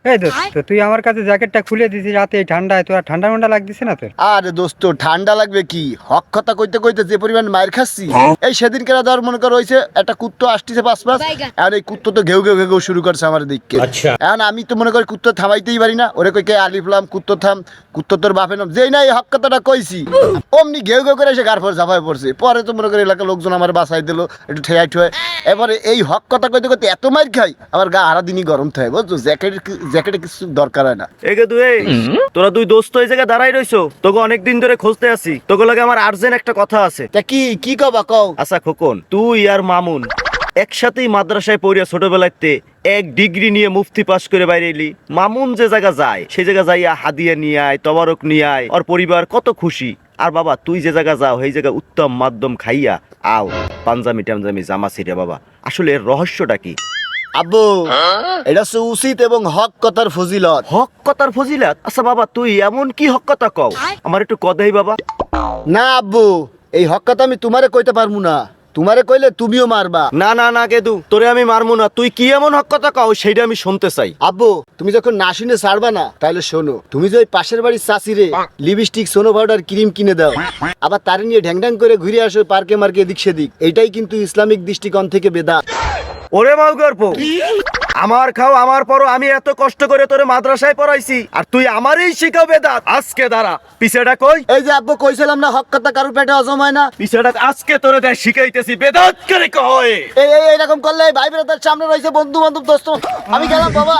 এই দোস্ত, তুই আমার কাছে জ্যাকেটটা খুলে দিছিস রাতে এই ঠান্ডায়, তোর আর ঠান্ডা ঠান্ডা লাগতেছে না তোর? আরে দোস্ত, ঠান্ডা লাগবে কি, হক কথা কইতে কইতে যে পরিমাণ মাইর খাচ্ছি। এই সেদিন কেনা ধর মনে কর হইছে একটা কুত্তো আসতেছে পাঁচ আর এই কুত্তো তো ঘেউ ঘেউ ঘেউ ঘেউ শুরু করছে আমার দিককে। এখন আমি তো মনে করি কুত্তো থামাইতেই পারি না, ওরে কই কে আলিফলাম কুত্তো থাম, কুত্তো তোর বাপে নাম, যেই না এই হক কথাটা কইছি অমনি ঘেউ ঘেউ করে এসে গার পর ঝাঁপায় পড়ছে। পরে তো মনে করি এলাকার লোকজন আমার বাসায় দিল একটু ঠেয়াই ঠুয়ে। এবারে এই হক কথা কইতে কইতে এত মাইর খাই আমার গা হারা দিনই গরম থাকে, বুঝছো? জ্যাকেটে কিছু দরকার হয় না। এগে তুই তোরা দুই দোস্ত এই জায়গায় দাঁড়াই রইছো, তোকে অনেকদিন ধরে খুঁজতে আসি, তোকে লাগে আমার আর্জেন্ট একটা কথা আছে। তা কি কবা কও? আচ্ছা খোকন, তুই আর মামুন একসাথেই মাদ্রাসায় পড়িয়া ছোটবেলাতে 1 ডিগ্রি নিয়ে মুফতি পাস করে বাইরে এলি। মামুন যে জায়গা যায় সেই জায়গা যাইয়া হাদিয়া নিয়ে আয়, তবারক নিয়ে আয়, ওর পরিবার কত খুশি। আর বাবা তুই যে জায়গা যাও সেই জায়গা উত্তম মাধ্যম খাইয়া আও, পাঞ্জামি টাঞ্জামি জামা ছিড়ে। বাবা আসলে এর রহস্যটা কি? আব্বু, এটা হচ্ছে উচিত এবং হক কথার ফজিলত। হক কথার ফজিলাত? আচ্ছা বাবা তুই এমন কি হক কথা কও, আমার একটু কদাই বাবা। না আব্বু, এই হক কথা আমি তোমারে কইতে পারবো না, তোমারে কইলে তুমিও মারবা। না না না গেদু, তোরে আমি মারমু না, তুই কি এমন হক কথা কও সেইটা আমি শুনতে চাই। আব্বু, তুমি যখন না শুনে ছাড়বা না তাহলে শোনো। তুমি যে ওই পাশের বাড়ির চাষিরে লিপস্টিক, সোনো পাউডার, ক্রিম কিনে দাও, আবার তারে নিয়ে ঢ্যাং ঢ্যাং করে ঘুরে আসো পার্কে মার্কে এদিক সেদিক, এইটাই কিন্তু ইসলামিক দৃষ্টিকোণ থেকে বেদাত। ওরে মাও গর্ব, আমার খাও আমার পরও আমি এত কষ্ট করে তোরে মাদ্রাসায় পড়াইছি আর তুই আমারই শিখাও বেদাত? আজকে দাঁড়া, পিছেটা কই? এই যে আব্বু কইছিলাম না হক কথা কারোর পেটে হজম হয় না, পিছেটা আজকে তোরে দেখ শিখাইতেছি বেদাত করে কয়। এইরকম করলে ভাই ব্রাদার সামনে রয়েছে বন্ধু বান্ধব দোস্ত, আমি গেলাম বাবা।